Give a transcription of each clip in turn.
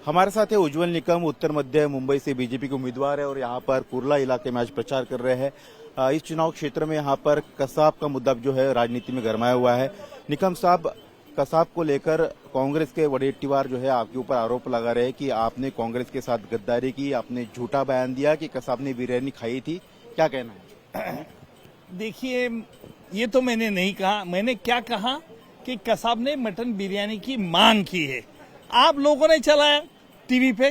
हमारे साथ है उज्जवल निकम, उत्तर मध्य मुंबई से बीजेपी के उम्मीदवार है और यहाँ पर कुर्ला इलाके में आज प्रचार कर रहे हैं। इस चुनाव क्षेत्र में यहाँ पर कसाब का मुद्दा जो है राजनीति में गरमाया हुआ है। निकम साहब, कसाब को लेकर कांग्रेस के वडेट्टीवार जो है आपके ऊपर आरोप लगा रहे हैं कि आपने कांग्रेस के साथ गद्दारी की, आपने झूठा बयान दिया कि कसाब ने बिरयानी खाई थी। क्या कहना है? देखिए, ये तो मैंने नहीं कहा। मैंने क्या कहा कि कसाब ने मटन बिरयानी की मांग की है। आप लोगों ने चलाया टीवी पे।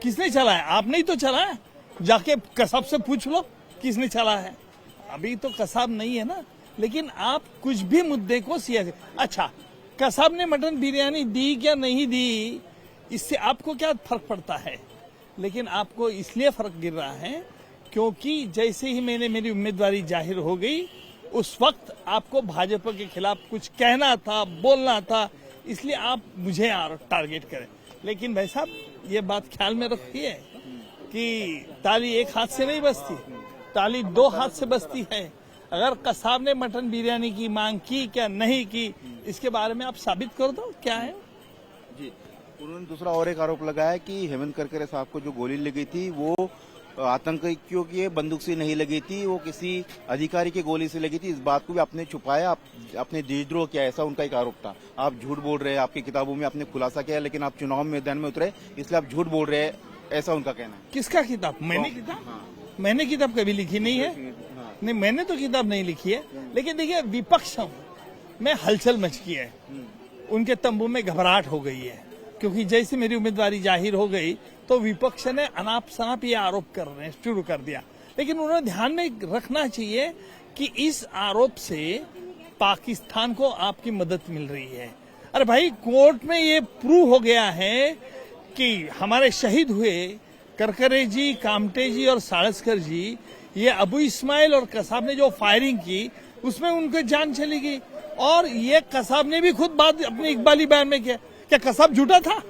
किसने चलाया? आपने ही तो चलाया। जाके कसाब से पूछ लो किसने चला है। अभी तो कसाब नहीं है ना, लेकिन आप कुछ भी मुद्दे को सियासी। अच्छा, कसाब ने मटन बिरयानी दी क्या नहीं दी, इससे आपको क्या फर्क पड़ता है? लेकिन आपको इसलिए फर्क गिर रहा है क्योंकि जैसे ही मेरी उम्मीदवारी जाहिर हो गई, उस वक्त आपको भाजपा के खिलाफ कुछ कहना था, बोलना था, इसलिए आप मुझे टारगेट करें। लेकिन भाई साहब, ये बात ख्याल में रखिए कि ताली एक हाथ से नहीं बजती, ताली दो हाथ से बजती है। अगर कसाब ने मटन बिरयानी की मांग की क्या नहीं की, इसके बारे में आप साबित कर दो क्या है। जी, उन्होंने दूसरा और एक आरोप लगाया कि हेमंत करकरे साहब को जो गोली लगी थी वो आतंकियों की बंदूक से नहीं लगी थी, वो किसी अधिकारी की गोली से लगी थी। इस बात को भी आपने छुपाया, आपने देशद्रोह किया, ऐसा उनका एक आरोप था। आप झूठ बोल रहे हैं, आपकी किताबों में आपने खुलासा किया, लेकिन आप चुनाव मैदान में उतरे इसलिए आप झूठ बोल रहे हैं, ऐसा उनका कहना है। किसका किताब? मैंने किताब? हाँ। मैंने किताब कभी लिखी नहीं है। हाँ। नहीं, मैंने तो किताब नहीं लिखी है। लेकिन देखिए, विपक्ष में हलचल मच गई है, उनके तंबू में घबराहट हो गई है, क्योंकि जैसे मेरी उम्मीदवारी जाहिर हो गई तो विपक्ष ने अनाप शनाप ये आरोप करने शुरू कर दिया। लेकिन उन्होंने ध्यान में रखना चाहिए कि इस आरोप से पाकिस्तान को आपकी मदद मिल रही है। अरे भाई, कोर्ट में ये प्रूव हो गया है कि हमारे शहीद हुए करकरे जी, कामटे जी और साळस्कर जी, ये अबू इस्माइल और कसाब ने जो फायरिंग की उसमें उनकी जान चली गई। और ये कसाब ने भी खुद बात अपने इकबाली बयान में किया। क्या कसाब झूठा था?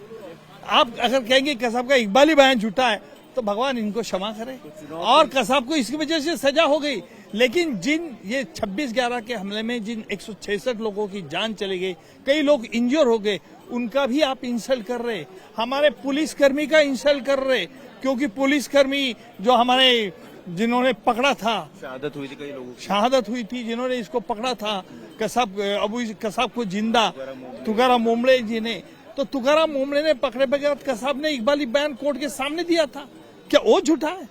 आप अगर कहेंगे कसाब का इकबाली बयान झूठा है तो भगवान इनको क्षमा करे। और कसाब को इसकी वजह से सजा हो गई। लेकिन जिन ये 26/11 के हमले में जिन 166 लोगों की जान चली गई, कई लोग इंजर हो गए, उनका भी आप इंसल्ट कर रहे। हमारे पुलिसकर्मी का इंसल्ट कर रहे, क्योंकि पुलिसकर्मी जो हमारे जिन्होंने पकड़ा था, शहादत हुई थी, कई लोगों की शहादत हुई थी, जिन्होंने इसको पकड़ा था कसाब को जिंदा, तुकाराम मोमड़े जी ने। तो तुकाराम मोमड़े ने पकड़े बगैर कसाब ने इकबाली बयान कोर्ट के सामने दिया था। क्या वो झूठा है?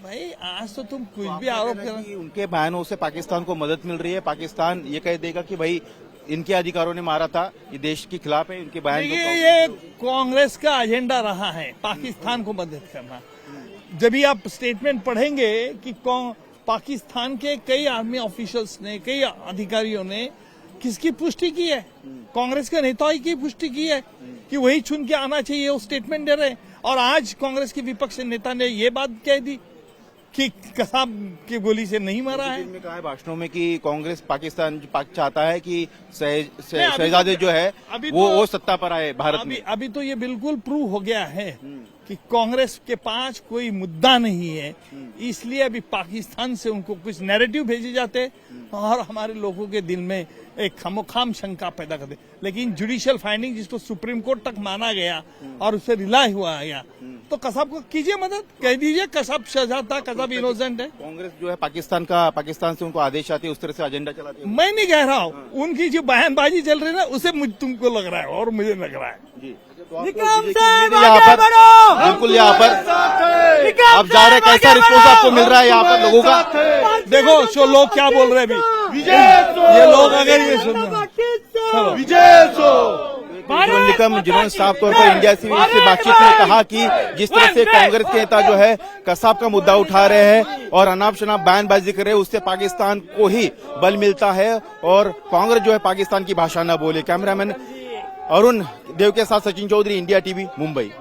भाई, आज तो तुम कुछ भी आरोप कर, उनके बयानों से पाकिस्तान को मदद मिल रही है। पाकिस्तान ये कह देगा कि भाई इनके अधिकारों ने मारा था, ये देश के खिलाफ है, इनके बयान। ये कांग्रेस का एजेंडा रहा है पाकिस्तान को मदद करना। जब भी आप स्टेटमेंट पढ़ेंगे कि पाकिस्तान के कई आर्मी ऑफिशियल्स ने, कई अधिकारियों ने किसकी पुष्टि की है? कांग्रेस के नेताओं की पुष्टि की है कि वही चुन के आना चाहिए, वो स्टेटमेंट दे रहे। और आज कांग्रेस के विपक्ष नेता ने ये बात कह दी कि कसाब की गोली से नहीं मारा है। कहा है भाषणों में कि कांग्रेस पाकिस्तान चाहता है कि शहजादे जो है वो सत्ता पर आए भारत में। अभी तो ये बिल्कुल प्रूव हो गया है कि कांग्रेस के पास कोई मुद्दा नहीं है, इसलिए अभी पाकिस्तान से उनको कुछ नैरेटिव भेजे जाते और हमारे लोगों के दिल में एक खामोखाम शंका पैदा कर दे। लेकिन जुडिशियल फाइंडिंग जिसको सुप्रीम कोर्ट तक माना गया और उसे रिलाई हुआ गया, तो कसाब को कीजिए मदद, कह दीजिए कसाब शहजाद था, कसाब इनोसेंट है। कांग्रेस जो है पाकिस्तान से उनको आदेश आते है, उस तरह से एजेंडा चलाती है। मैं नहीं कह रहा हूँ, उनकी जो बयानबाजी चल रही है ना, उसे तुमको लग रहा है और मुझे लग रहा है। जी, तो बिल्कुल यहाँ पर आप जा रहे, कैसा रिस्पॉन्स आपको मिल रहा है यहाँ पर लोगों का? देखो सो लोग क्या बोल रहे हैं अभी, ये लोग अगर ये सुन उज्जवल निकम, जिन्होंने साफ तौर पर इंडिया से बातचीत में कहा कि जिस तरह से कांग्रेस के नेता जो है कसाब का मुद्दा उठा रहे हैं और अनाप शनाप बयानबाजी कर रहे हैं, उससे पाकिस्तान को ही बल मिलता है और कांग्रेस जो है पाकिस्तान की भाषा न बोले। कैमरामैन अरुण देव के साथ सचिन चौधरी, इंडिया टीवी, मुंबई।